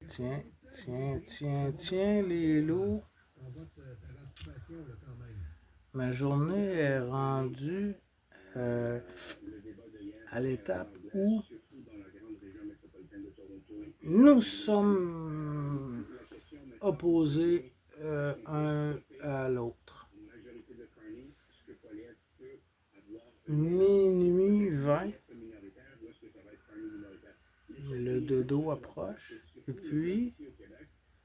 Tiens, tiens, les loups. Ma journée est rendue à l'étape où nous sommes opposés un à l'autre. Minuit 20, le dodo approche, et puis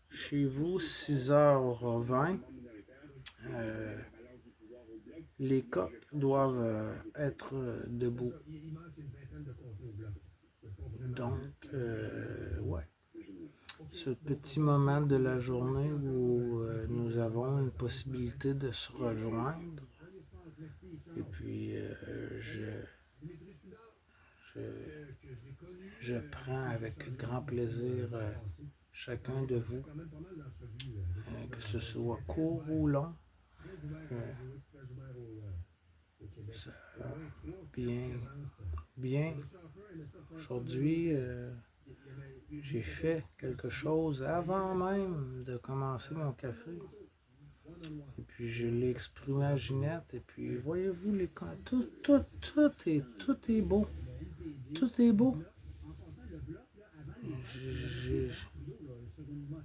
chez vous 6h20, les coqs doivent être debout. Donc, ouais, ce petit moment de la journée où nous avons une possibilité de se rejoindre. Et puis, je prends avec grand plaisir chacun de vous, que ce soit court ou long. Ça, bien. Aujourd'hui, j'ai fait quelque chose avant même de commencer mon café. Et puis je l'ai exprimé à Ginette. Et puis voyez-vous, tout est beau. Tout est beau.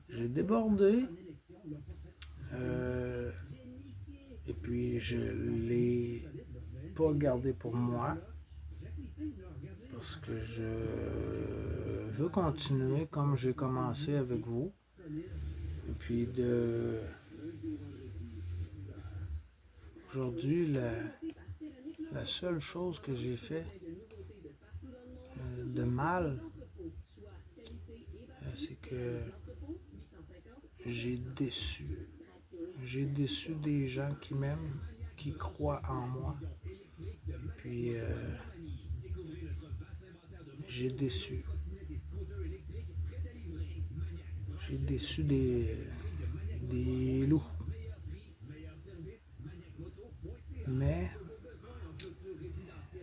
J'ai débordé. Et puis je l'ai pas gardé pour moi. Parce que je veux continuer comme j'ai commencé avec vous. Et puis aujourd'hui, la seule chose que j'ai fait de mal, c'est que j'ai déçu. J'ai déçu des gens qui m'aiment, qui croient en moi. Et puis, j'ai déçu. J'ai déçu des loups. Mais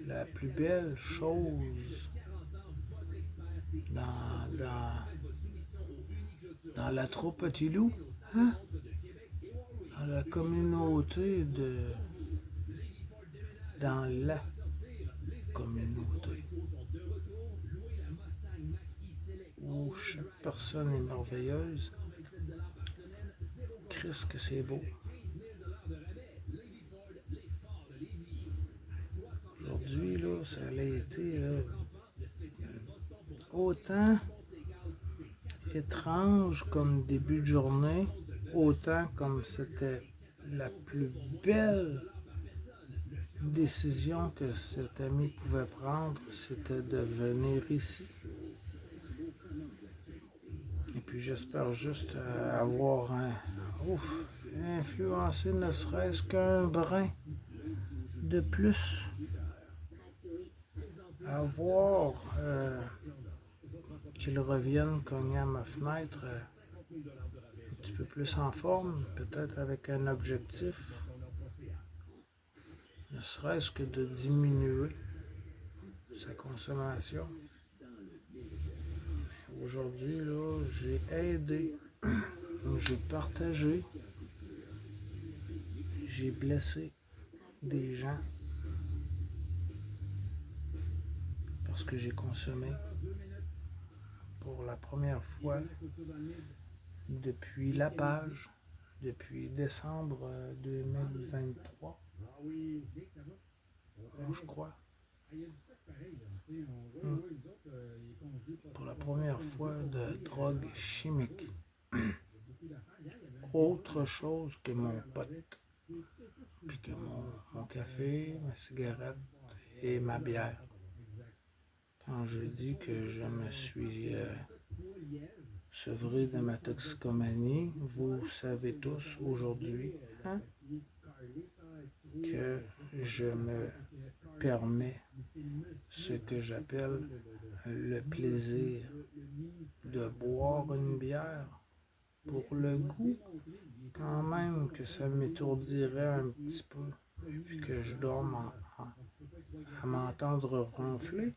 la plus belle chose dans la troupe Petit Loup, hein? Dans la communauté dans la communauté où chaque personne est merveilleuse. Christ que c'est beau. Aujourd'hui, là, ça a été là, autant étrange comme début de journée, autant comme c'était la plus belle décision que cet ami pouvait prendre, c'était de venir ici. Et puis j'espère juste avoir influencé ne serait-ce qu'un brin de plus. Avoir qu'il revienne cogner à ma fenêtre un petit peu plus en forme, peut-être avec un objectif, ne serait-ce que de diminuer sa consommation. Aujourd'hui, là, j'ai aidé, j'ai partagé, j'ai blessé des gens parce que j'ai consommé pour la première fois depuis la page, depuis décembre 2023, je crois. Pour la première fois de drogue chimique. Autre chose que mon pote, puis que mon café, ma cigarette et ma bière. Quand je dis que je me suis sevré de ma toxicomanie, vous savez tous aujourd'hui, hein, que je me permets ce que j'appelle le plaisir de boire une bière pour le goût, quand même que ça m'étourdirait un petit peu, et puis que je dorme à m'entendre ronfler.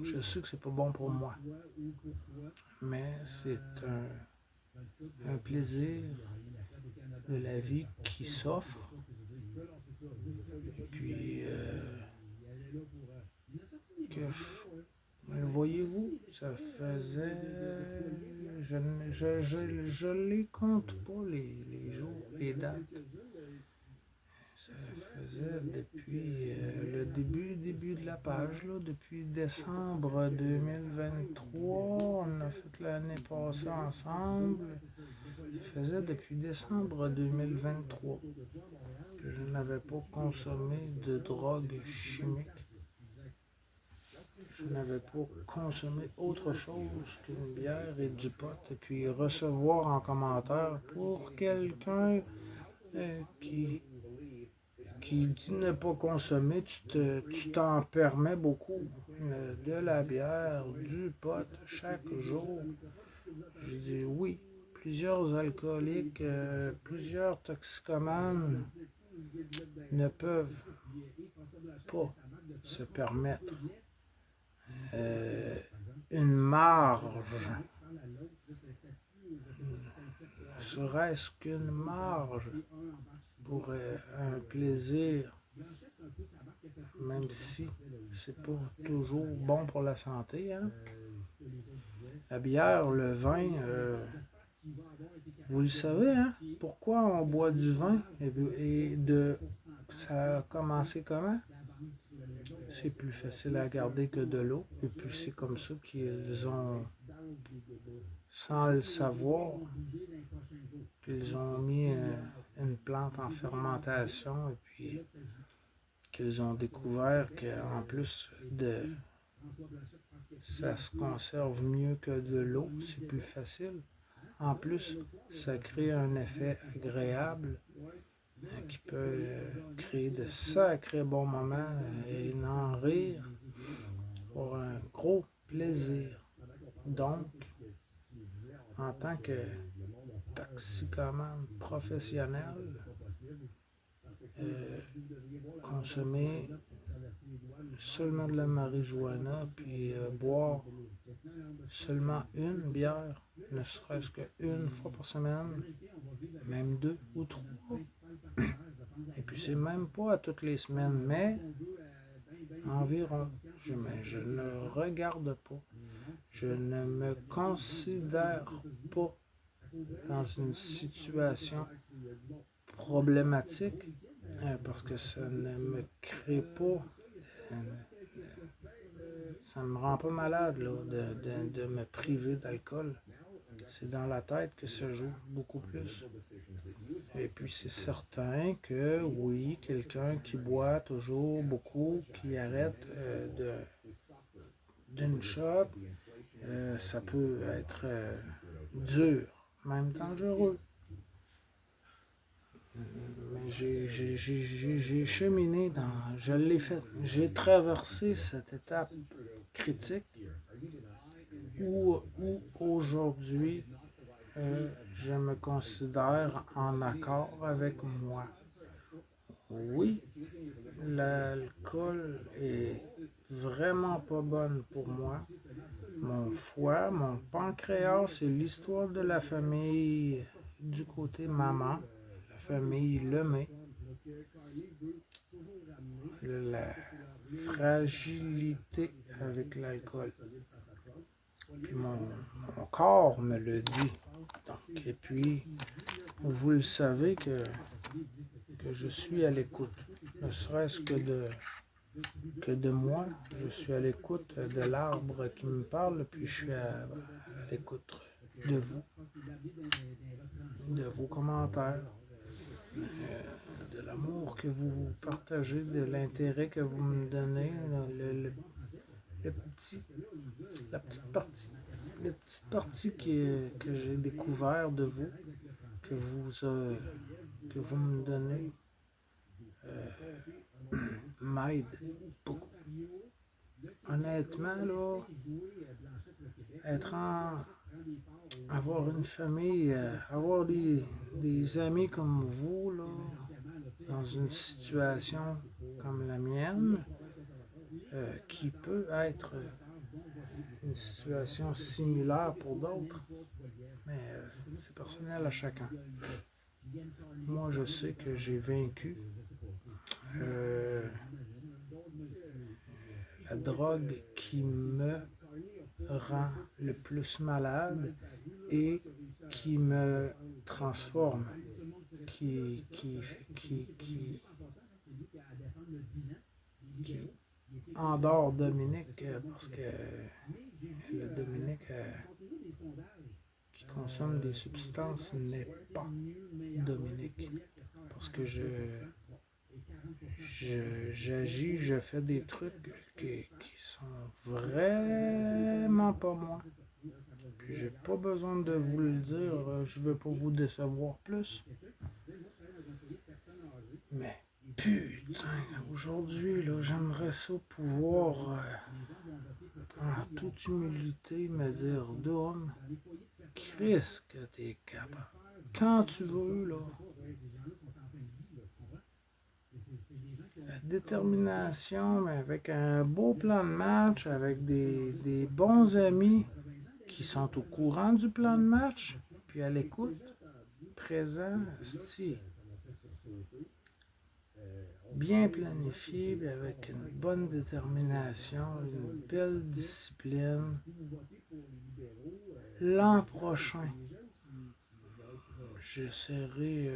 Je sais que c'est pas bon pour moi, mais c'est un plaisir de la vie qui s'offre. Et puis, voyez-vous, ça faisait... Je les compte pas, les jours, les dates. Ça faisait depuis le début de la page, là, depuis décembre 2023, on a fait l'année passée ensemble. Ça faisait depuis décembre 2023 que je n'avais pas consommé de drogue chimique. Je n'avais pas consommé autre chose qu'une bière et du pot. Et puis recevoir en commentaire pour quelqu'un qui dit ne pas consommer, tu t'en permets beaucoup. De la bière, du pot chaque jour. Je dis oui. Plusieurs alcooliques, plusieurs toxicomanes ne peuvent pas se permettre une marge, serait-ce qu'une marge pour un plaisir, même si c'est pas toujours bon pour la santé, hein? La bière, le vin, vous le savez, hein? Pourquoi on boit du vin ça a commencé comment? C'est plus facile à garder que de l'eau, et puis c'est comme ça qu'ils ont, sans le savoir, qu'ils ont mis une plante en fermentation, et puis qu'ils ont découvert qu'en plus ça se conserve mieux que de l'eau, c'est plus facile. En plus, ça crée un effet agréable qui peut créer de sacrés bons moments et en rire pour un gros plaisir. Donc, en tant que toxicomane professionnel, consommer seulement de la marijuana, puis boire seulement une bière, ne serait-ce qu'une fois par semaine, même 2 ou 3. Et puis c'est même pas à toutes les semaines, mais environ. Je ne regarde pas. Je ne me considère pas dans une situation problématique parce que ça ne me crée pas, ça ne me rend pas malade là, de me priver d'alcool. C'est dans la tête que se joue beaucoup plus. Et puis c'est certain que oui, quelqu'un qui boit toujours beaucoup, qui arrête d'une shot, ça peut être dur, même dangereux. Mais j'ai cheminé je l'ai fait, j'ai traversé cette étape critique où aujourd'hui je me considère en accord avec moi. Oui, l'alcool est vraiment pas bonne pour moi. Mon foie, mon pancréas, c'est l'histoire de la famille du côté maman, la famille Lemay. La fragilité avec l'alcool. Puis mon corps me le dit. Donc, et puis, vous le savez que je suis à l'écoute. Ne serait-ce que de moi, je suis à l'écoute de l'arbre qui me parle, puis je suis à l'écoute de vous, de vos commentaires, de l'amour que vous partagez, de l'intérêt que vous me donnez, la petite partie que j'ai découvert de vous, que vous me donnez, m'aide beaucoup. Honnêtement, là, avoir une famille, avoir des amis comme vous, là, dans une situation comme la mienne, qui peut être une situation similaire pour d'autres, mais c'est personnel à chacun. Moi, je sais que j'ai vaincu la drogue qui me rend le plus malade et qui me transforme, qui endort Dominique parce que le Dominique qui consomme des substances n'est pas Dominique. Parce que j'agis, je fais des trucs qui sont vraiment pas moi. Puis j'ai pas besoin de vous le dire, je veux pas vous décevoir plus. Mais putain, aujourd'hui, là, j'aimerais ça pouvoir, en toute humilité, me dire, Dom, Chris, que t'es capable. Quand tu veux, là. La détermination, mais avec un beau plan de match, avec des bons amis qui sont au courant du plan de match, puis à l'écoute, présent, si. Bien planifié, puis avec une bonne détermination, une belle discipline. L'an prochain, j'essaierai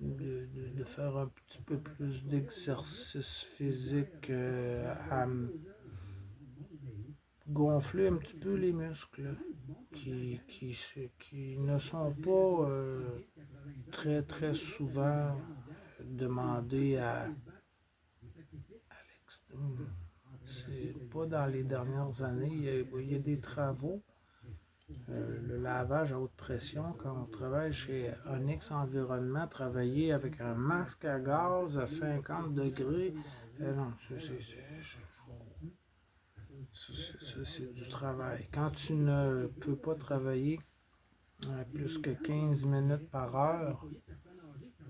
de faire un petit peu plus d'exercice physique à gonfler un petit peu les muscles qui ne sont pas très très souvent demandés à l'extrême. C'est pas dans les dernières années, il y a des travaux. Le lavage à haute pression, quand on travaille chez Onyx Environnement, travailler avec un masque à gaz à 50 degrés, non, ça, c'est du travail. Quand tu ne peux pas travailler plus que 15 minutes par heure,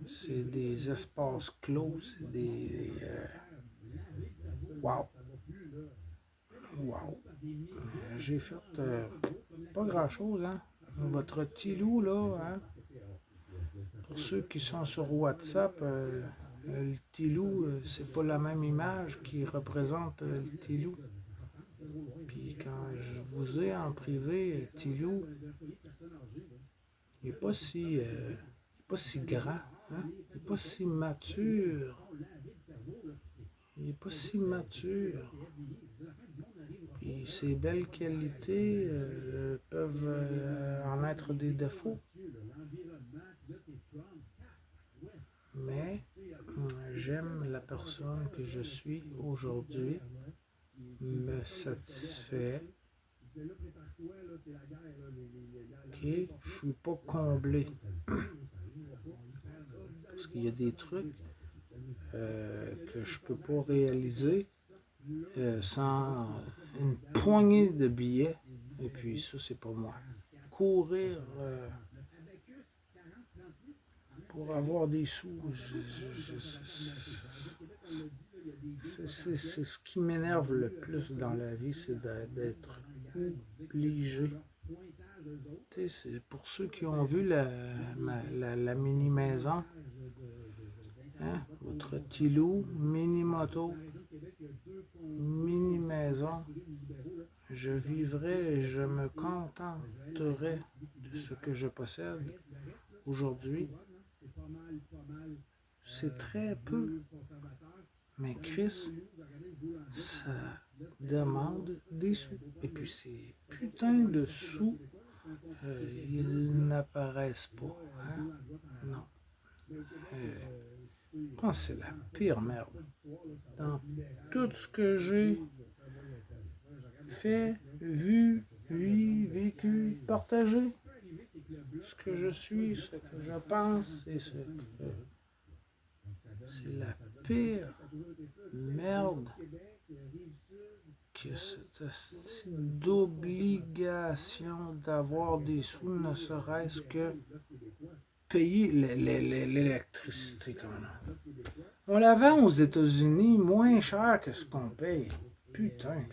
c'est des espaces clos, c'est des... wow! Wow! J'ai fait pas grand-chose, hein? Votre petit loup, là, hein? Pour ceux qui sont sur WhatsApp, le petit loup, c'est pas la même image qui représente le petit loup. Puis quand je vous ai en privé, petit loup, il n'est pas si grand, hein? Il n'est pas si mature. Il n'est pas si mature. Puis ses belles qualités peuvent en être des défauts. Mais j'aime la personne que je suis aujourd'hui, me satisfait. Ok, je suis pas comblé. Parce qu'il y a des trucs que je peux pas réaliser sans une poignée de billets. Et puis ça, c'est pas moi. Courir pour avoir des sous, c'est ce qui m'énerve le plus dans la vie, c'est d'être obligé. C'est pour ceux qui ont vu la mini-maison, hein? Votre petit loup, mini-moto, mini-maison, je vivrai et je me contenterai de ce que je possède aujourd'hui. C'est très peu, mais Chris, ça demande des sous. Et puis ces putains de sous, ils n'apparaissent pas. Hein? Non. Je pense que c'est la pire merde. Dans tout ce que j'ai fait, vu, vécu, partagé, ce que je suis, ce que je pense et ce que... C'est la pire merde que cette d'obligation d'avoir des sous, ne serait-ce que payer l'électricité. On la vend aux États-Unis moins cher que ce qu'on paye. Putain,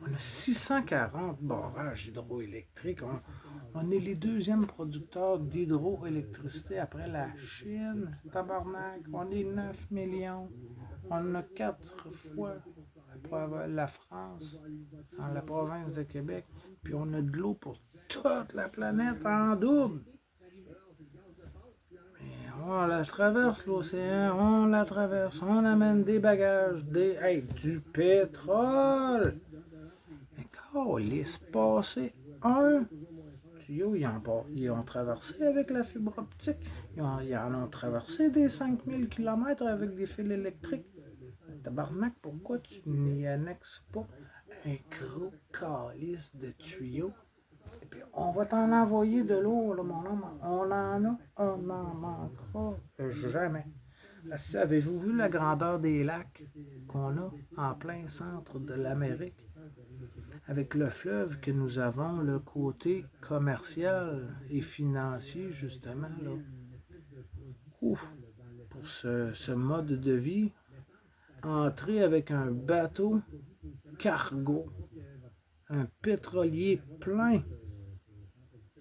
on a 640 barrages hydroélectriques. On est les deuxièmes producteurs d'hydroélectricité après la Chine. Tabarnak, on est 9 millions. On a 4 fois la France, dans la province de Québec. Puis on a de l'eau pour toute la planète en double. On la traverse l'océan, on la traverse, on amène des bagages, du pétrole. Mais câlisse, passer un tuyau, ils ont traversé avec la fibre optique. Ils en ont traversé des 5000 km avec des fils électriques. Tabarnak, pourquoi tu n'y annexes pas un gros calice de tuyaux? Et puis, on va t'en envoyer de l'eau, là, mon homme. On n'en manquera jamais. Avez-vous vu la grandeur des lacs qu'on a en plein centre de l'Amérique? Avec le fleuve que nous avons, le côté commercial et financier, justement, là. Ouf, pour ce mode de vie, entrer avec un bateau cargo, un pétrolier plein,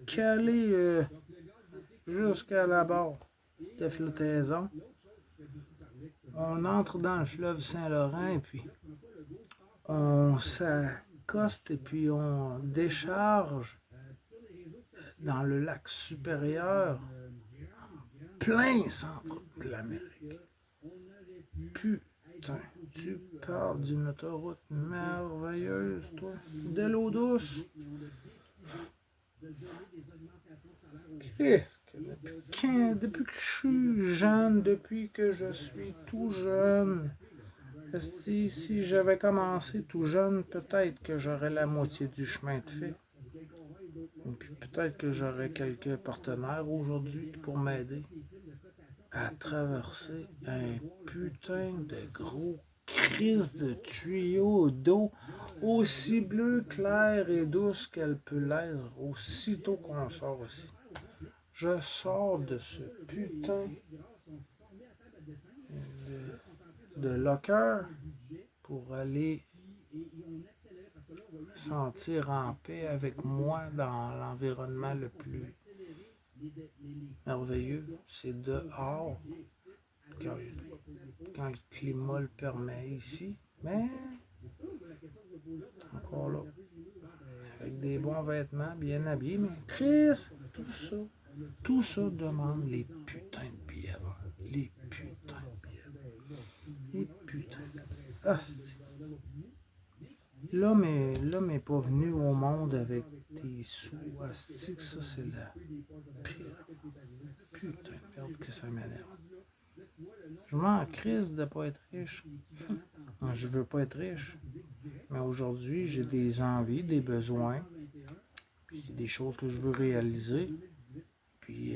calé jusqu'à la barre de flottaison. On entre dans le fleuve Saint-Laurent et puis on s'accoste et puis on décharge dans le lac supérieur, plein centre de l'Amérique. Putain, tu parles d'une autoroute merveilleuse, toi. De l'eau douce. Qu'est-ce que depuis que je suis jeune, depuis que je suis tout jeune, si j'avais commencé tout jeune, peut-être que j'aurais la moitié du chemin de fait. Et puis peut-être que j'aurais quelques partenaires aujourd'hui pour m'aider à traverser un putain de gros crise de tuyaux d'eau aussi bleue, claire et douce qu'elle peut l'être aussitôt qu'on sort ici. Je sors de ce putain de locker pour aller sentir en paix avec moi dans l'environnement le plus merveilleux. C'est dehors, quand le climat le permet ici, mais encore là, avec des bons vêtements, bien habillés, mais Chris, tout ça demande les putains de billets. Les putains de billets. Les putains de billets. Hostie. L'homme est pas venu au monde avec des sous. Hostie, que ça, c'est la pire putain de merde que ça m'énerve. Je m'en crise de pas être riche. Je veux pas être riche. Mais aujourd'hui, j'ai des envies, des besoins, puis des choses que je veux réaliser. Puis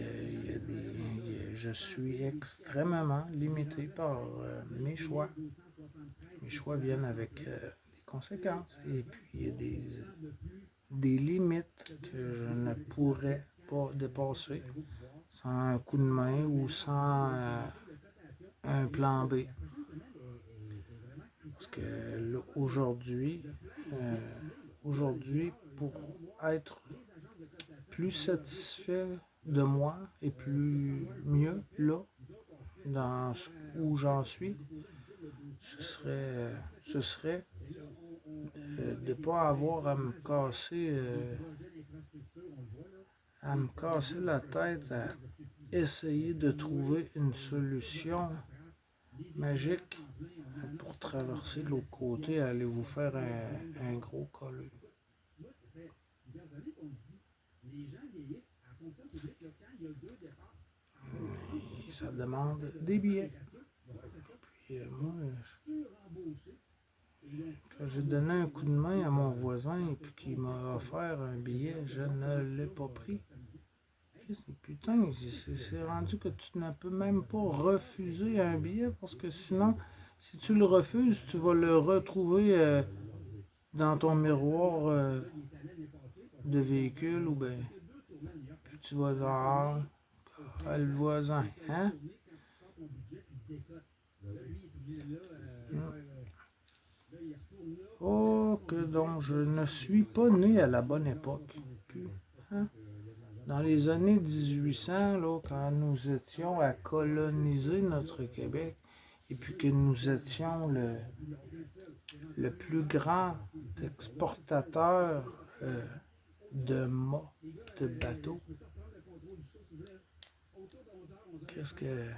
je suis extrêmement limité par mes choix. Mes choix viennent avec des conséquences. Et puis il y a des limites que je ne pourrais pas dépasser sans un coup de main ou sans un plan B. Parce que là, aujourd'hui, pour être plus satisfait de moi et plus mieux là, dans où j'en suis, ce serait de ne pas avoir à me casser la tête à essayer de trouver une solution magique pour traverser de l'autre côté, aller vous faire un gros colleux. Mais ça demande des billets. Puis moi, quand j'ai donné un coup de main à mon voisin et puis qu'il m'a offert un billet, je ne l'ai pas pris. Putain, c'est rendu que tu ne peux même pas refuser un billet parce que sinon, si tu le refuses, tu vas le retrouver dans ton miroir de véhicule ou bien puis tu vas dire le voisin, hein? Oh, que donc, je ne suis pas né à la bonne époque. Puis, hein? Dans les années 1800, là, quand nous étions à coloniser notre Québec, et puis que nous étions le plus grand exportateur de mâts, de bateaux, qu'est-ce que...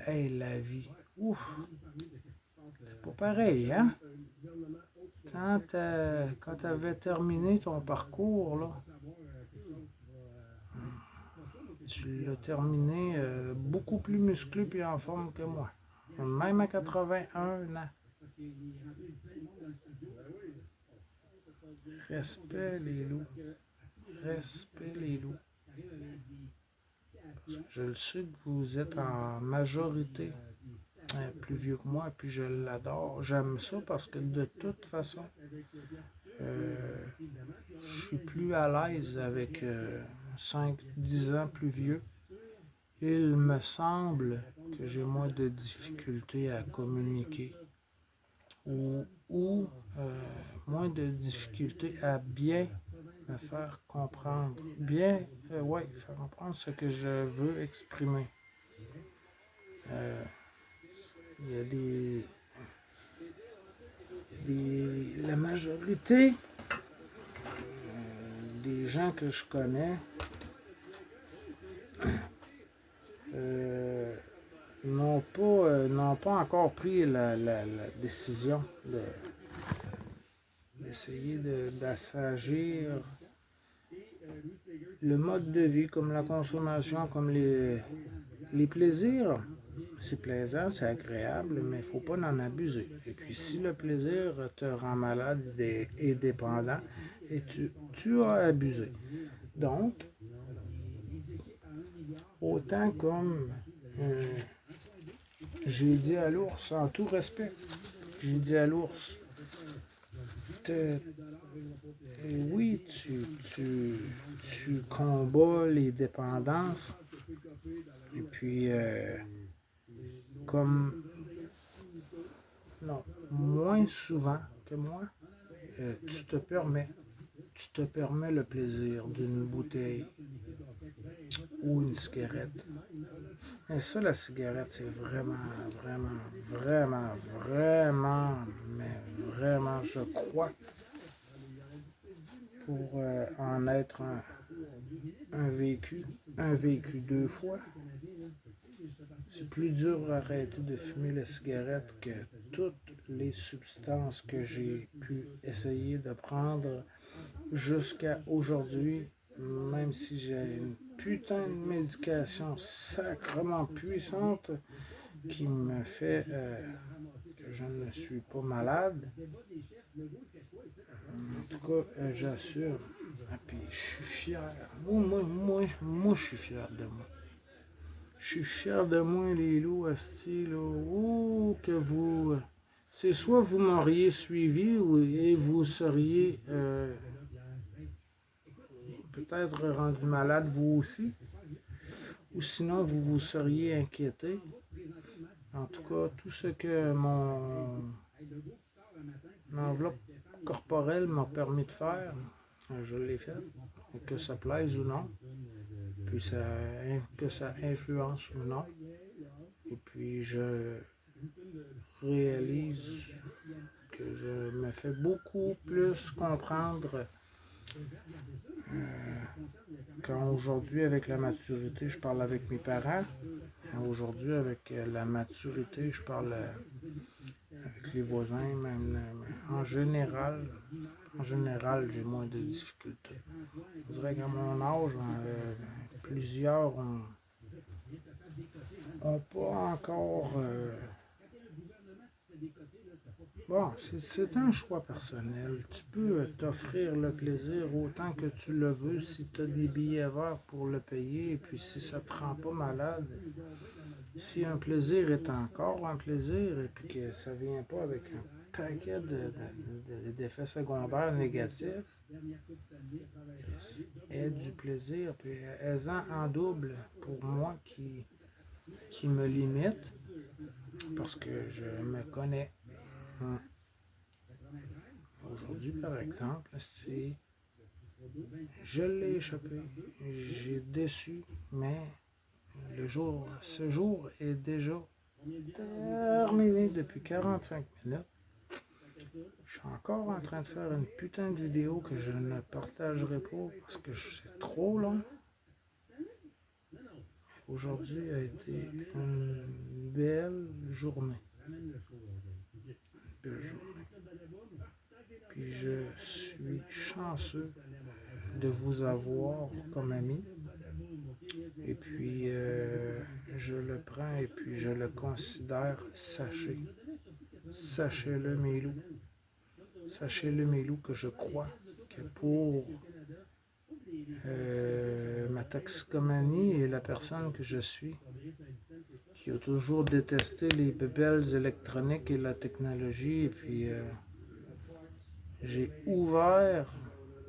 Hey, la vie! Ouf! C'est pas pareil, hein? Quand tu avais terminé ton parcours, là, tu l'as terminé beaucoup plus musclé et en forme que moi. Même à 81 ans. Respect les loups. Respect les loups. Parce que je le sais que vous êtes en majorité plus vieux que moi, puis je l'adore. J'aime ça parce que de toute façon, je suis plus à l'aise avec 5-10 ans plus vieux. Il me semble que j'ai moins de difficultés à communiquer ou moins de difficultés à bien me faire comprendre. Bien, ouais, faire comprendre ce que je veux exprimer. Il y a la majorité des gens que je connais n'ont pas encore pris la décision d'essayer d'assagir le mode de vie, comme la consommation, comme les plaisirs. C'est plaisant, c'est agréable, mais il ne faut pas en abuser. Et puis si le plaisir te rend malade et dépendant, et tu as abusé. Donc, autant comme j'ai dit à l'ours, en tout respect, j'ai dit à l'ours, oui, tu combats les dépendances, et puis, comme, non, moins souvent que moi, tu te permets le plaisir d'une bouteille ou une cigarette. Et ça, la cigarette, c'est vraiment, mais vraiment, je crois, pour en être un vécu 2 fois. C'est plus dur d'arrêter de fumer la cigarette que toutes les substances que j'ai pu essayer de prendre jusqu'à aujourd'hui, même si j'ai une putain de médication sacrément puissante qui me fait que je ne suis pas malade. En tout cas, j'assure. Et puis, je suis fier. Moi, je suis fier de moi. Je suis fier de moi, les loups, asti, là. Oh, que vous... C'est soit vous m'auriez suivi et vous seriez peut-être rendu malade vous aussi, ou sinon vous vous seriez inquiété. En tout cas, tout ce que mon enveloppe corporelle m'a permis de faire, je l'ai fait, que ça plaise ou non, puis que ça influence ou non. Et puis je réalise que je me fais beaucoup plus comprendre quand aujourd'hui, avec la maturité, je parle avec mes parents. Aujourd'hui, avec la maturité, je parle avec les voisins, même en général, j'ai moins de difficultés. Je dirais qu'à mon âge, plusieurs n'ont pas encore... Bon, c'est un choix personnel. Tu peux t'offrir le plaisir autant que tu le veux si tu as des billets verts pour le payer et puis si ça ne te rend pas malade. Si un plaisir est encore un plaisir et puis que ça ne vient pas avec un paquet d'effets secondaires négatifs, aie du plaisir, puis aie-en en double pour moi qui me limite. parce que je me connais. Aujourd'hui, par exemple, je l'ai échappé, j'ai déçu, mais ce jour est déjà terminé depuis 45 minutes. Je suis encore en train de faire une putain de vidéo que je ne partagerai pas parce que c'est trop long. Aujourd'hui a été une belle journée. Puis je suis chanceux de vous avoir comme ami. Et puis je le prends et puis je le considère sachez. Sachez-le, mes loups. Sachez-le, mes loups, que je crois que pour ma toxicomanie et la personne que je suis, qui a toujours détesté les bébelles électroniques et la technologie, et puis j'ai ouvert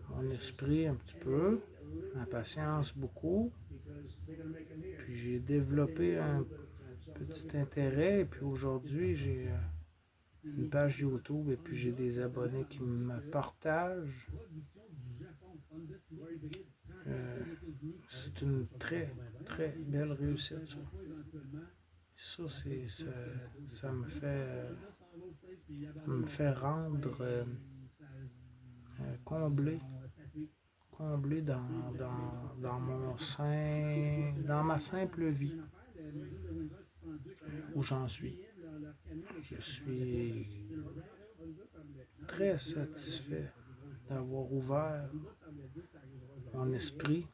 mon esprit un petit peu, ma patience beaucoup, puis j'ai développé un petit intérêt, et puis aujourd'hui j'ai une page YouTube, et puis j'ai des abonnés qui me partagent. C'est une très, très belle réussite, ça. Ça me fait rendre comblé dans ma simple vie où j'en suis. Je suis très satisfait d'avoir ouvert mon esprit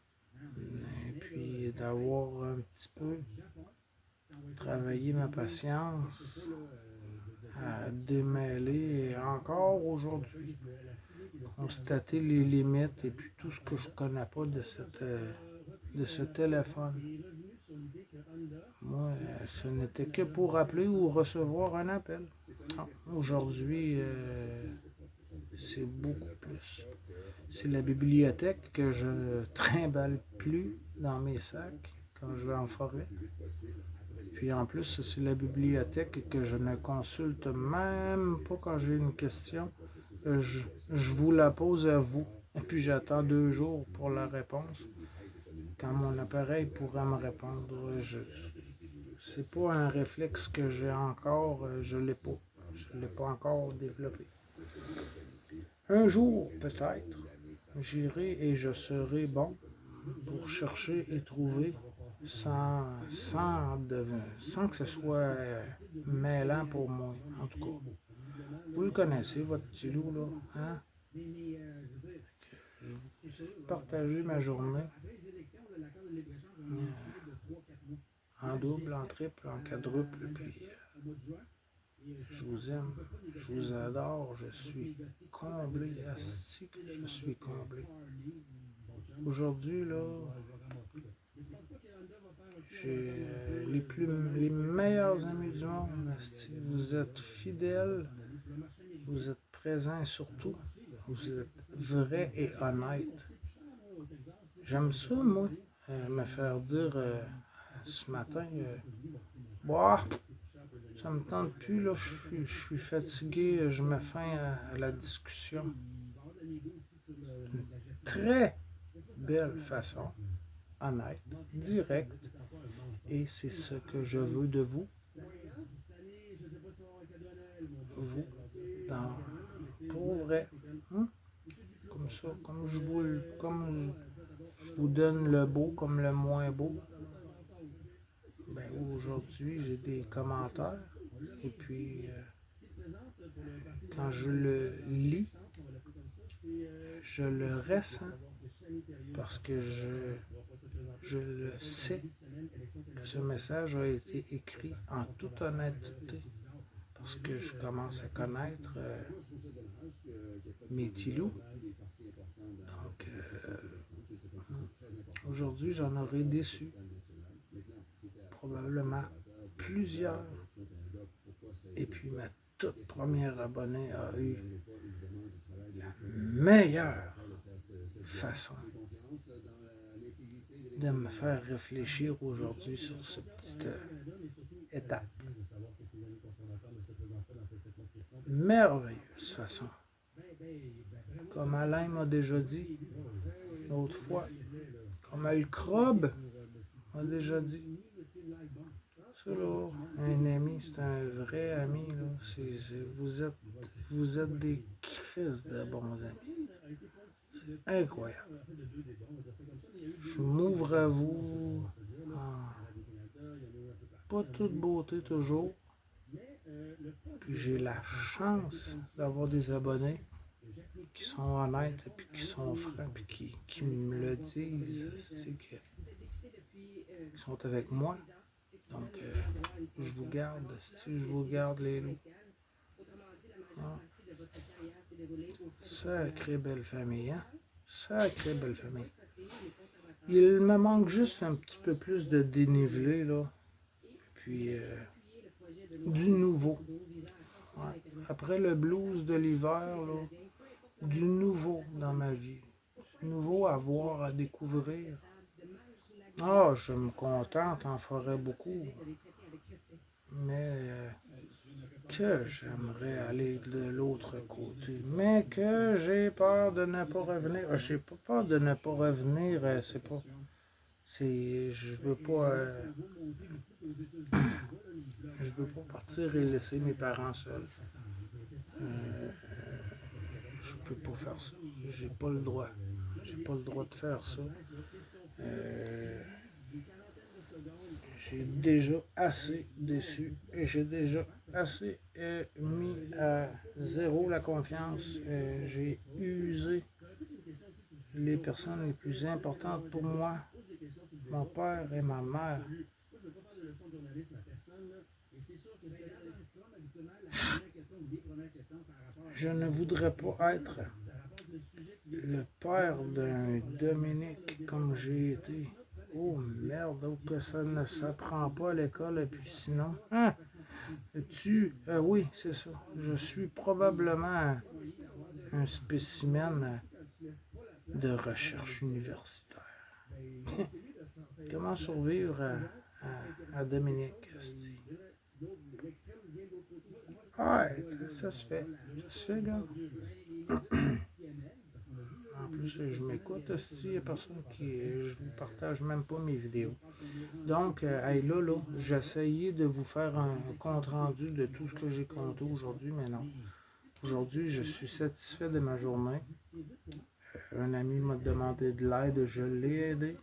et puis d'avoir un petit peu travaillé ma patience à démêler encore aujourd'hui, constater les limites et puis tout ce que je ne connais pas de ce téléphone. Moi, ce n'était que pour appeler ou recevoir un appel. Aujourd'hui, c'est beaucoup plus. C'est la bibliothèque que je ne trimballe plus dans mes sacs quand je vais en forêt. Puis en plus, c'est la bibliothèque que je ne consulte même pas quand j'ai une question. Je vous la pose à vous. Et puis j'attends 2 jours pour la réponse. Quand mon appareil pourra me répondre, c'est pas un réflexe que j'ai encore, je l'ai pas. Je ne l'ai pas encore développé. Un jour, peut-être, j'irai et je serai bon pour chercher et trouver sans que ce soit mêlant pour moi, en tout cas. Vous le connaissez, votre petit loup, là, hein? Partager ma journée en double, en triple, en quadruple, puis je vous aime, je vous adore, je suis comblé, asti que je suis comblé. Aujourd'hui, là, j'ai les meilleurs amis du monde, asti. Vous êtes fidèles, vous êtes présents surtout, vous êtes vrais et honnêtes. J'aime ça, moi, me faire dire ce matin, bah, ça me tente plus, là, je suis fatigué, je mets fin à la discussion. Une très belle façon, honnête, directe, et c'est ce que je veux de vous. Vous, pour vrai, hein? Comme ça, comme je vous donne le beau comme le moins beau. Ben, aujourd'hui, j'ai des commentaires, et puis quand je le lis, je le ressens, parce que je le sais que ce message a été écrit en toute honnêteté, parce que je commence à connaître mes petits loups. Donc, aujourd'hui, j'en aurai déçu probablement plusieurs. Et puis ma toute première abonnée a eu la meilleure façon de me faire réfléchir aujourd'hui sur cette petite étape. merveilleuse façon. Comme Alain m'a déjà dit l'autre fois, comme El Crob m'a déjà dit. Ça là, un ami, c'est un vrai ami. Là. Vous êtes des crises de bons amis. C'est incroyable. Je m'ouvre à vous en pas toute beauté toujours. Puis j'ai la chance d'avoir des abonnés qui sont honnêtes, puis qui sont francs, puis qui me le disent, qui sont avec moi. Donc, je vous garde, si je vous garde les loups. Ah. Sacrée belle famille, hein? Sacrée belle famille. Il me manque juste un petit peu plus de dénivelé, là. Puis, du nouveau. Ouais. Après le blues de l'hiver, là, du nouveau dans ma vie. Du nouveau à voir, à découvrir. Ah, je me contente, en ferais beaucoup. Mais que j'aimerais aller de l'autre côté. Mais que j'ai peur de ne pas revenir. J'ai pas peur de ne pas revenir. C'est pas. Je veux pas. Je veux pas partir et laisser mes parents seuls. Je peux pas faire ça. J'ai pas le droit. J'ai pas le droit de faire ça. J'ai déjà assez déçu et j'ai déjà assez mis à zéro la confiance. J'ai usé les personnes les plus importantes pour moi, mon père et ma mère. Je ne voudrais pas être le père d'un Dominique comme j'ai été. Oh merde, donc que ça ne s'apprend pas à l'école et puis sinon. Hein? Oui, c'est ça. Je suis probablement un spécimen de recherche universitaire. Comment survivre à Dominique? Ouais, ça se fait. Ça se fait, gars. En plus, je m'écoute aussi, il n'y a personne qui. Je ne partage même pas mes vidéos. Donc, hey, là, j'ai essayé de vous faire un compte rendu de tout ce que j'ai compté aujourd'hui, mais non. Aujourd'hui, je suis satisfait de ma journée. Un ami m'a demandé de l'aide, je l'ai aidé.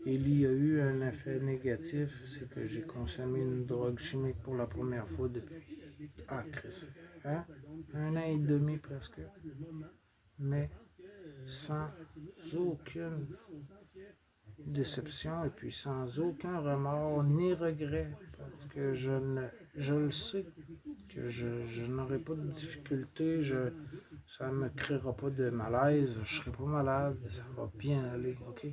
Il y a eu un effet négatif, c'est que j'ai consommé une drogue chimique pour la première fois depuis. Ah, Chris. Hein? 1 an et demi presque. Mais sans aucune déception et puis sans aucun remords ni regret. Parce que je le sais que je n'aurai pas de difficulté, ça ne me créera pas de malaise, je ne serai pas malade, ça va bien aller, ok?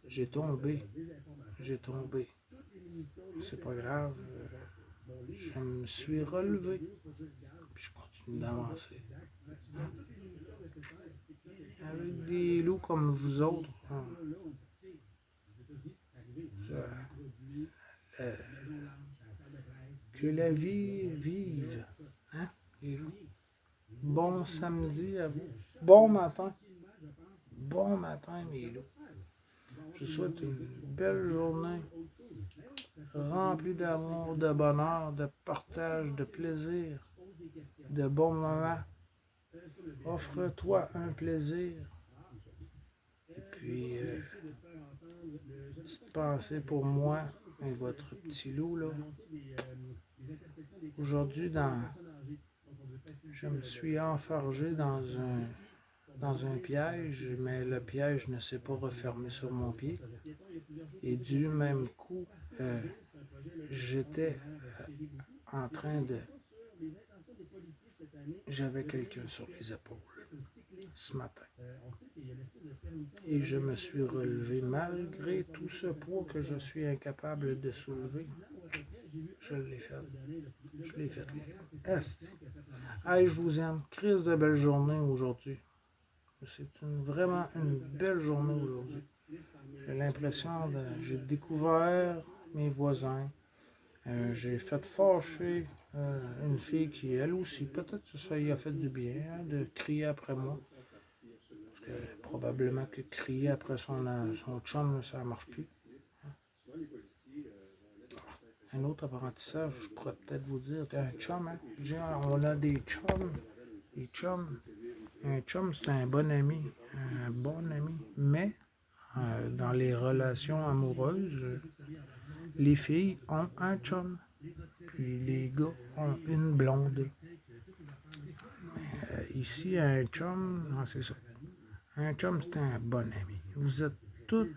J'ai tombé. C'est pas grave, je me suis relevé, puis je continue d'avancer. Hein? Avec des loups comme vous autres, que la vie vive, hein, les loups. Bon samedi à vous. Bon matin. Bon matin, mes loups. Je vous souhaite une belle journée remplie d'amour, de bonheur, de partage, de plaisir, de bons moments. Offre-toi un plaisir. Et puis, petite pensée pour moi et votre petit loup, là. Aujourd'hui, je me suis enfargé dans un piège, mais le piège ne s'est pas refermé sur mon pied. Et du même coup, j'étais en train de... J'avais quelqu'un sur les épaules ce matin. Et je me suis relevé malgré tout ce poids que je suis incapable de soulever. Je l'ai fait. Hey, je vous aime. Crise de belle journée aujourd'hui. C'est vraiment une belle journée aujourd'hui. J'ai l'impression j'ai découvert mes voisins. J'ai fait fâcher une fille qui, elle aussi, peut-être que ça y a fait du bien, hein, de crier après moi. Parce que probablement que crier après son chum, ça ne marche plus. Un autre apprentissage, je pourrais peut-être vous dire, un chum, hein? Je dis, on a des chums. Des chums. Un chum, c'est un bon ami. Un bon ami. Mais, dans les relations amoureuses, les filles ont un chum. Puis les gars ont une blonde. Ici, un chum, non, c'est ça. Un chum, c'est un bon ami. Vous êtes tous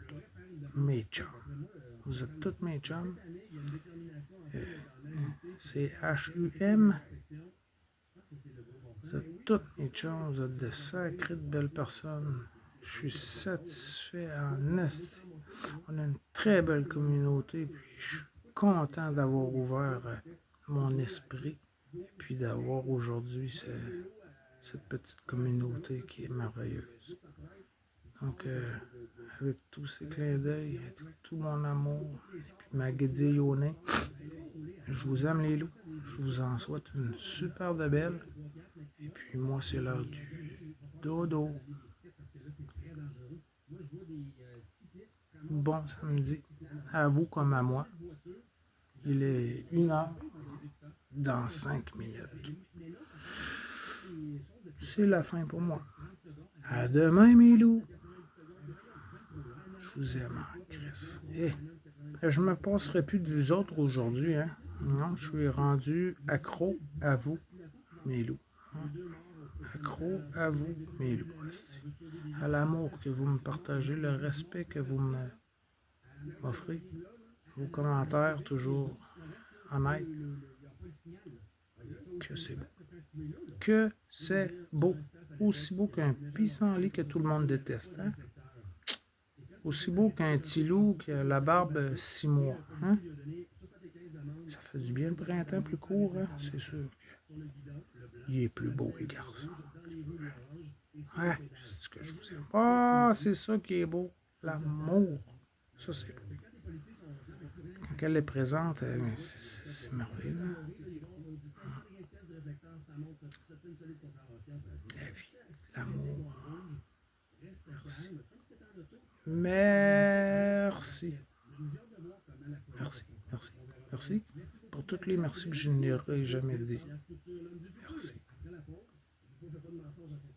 mes chums. Vous êtes tous mes chums. C'est H-U-M. Vous êtes tous mes chums. Vous êtes de sacrées de belles personnes. Je suis satisfait en esti. On a une très belle communauté. Puis je suis content d'avoir ouvert mon esprit. Et puis d'avoir aujourd'hui cette petite communauté qui est merveilleuse. Donc, avec tous ces clins d'œil, tout mon amour, et puis ma guédille au nez, je vous aime les loups. Je vous en souhaite une super de belle. Et puis moi, c'est l'heure du dodo. Bon samedi, à vous comme à moi. Il est 1h dans 5 minutes. C'est la fin pour moi. À demain, mes loups. Je vous aime en Christ. Je me passerai plus de vous autres aujourd'hui. Hein? Non, je suis rendu accro à vous, mes loups. Accro à vous, mes loups. À l'amour que vous me partagez, le respect que vous m'offrez, vos commentaires toujours honnêtes. Que c'est beau. Que c'est beau. Aussi beau qu'un pissenlit que tout le monde déteste. Hein? Aussi beau qu'un petit loup qui a la barbe 6 mois. Hein? Ça fait du bien le printemps plus court, hein? C'est sûr qu'il est plus beau, le garçon. Ouais, c'est ce que je vous aime. Ah, c'est ça qui est beau. L'amour. Ça, c'est beau. Quand elle est présente, c'est merveilleux. La vie, l'amour. Merci. Merci. Merci, merci, merci pour toutes les merci que je n'aurais jamais dit.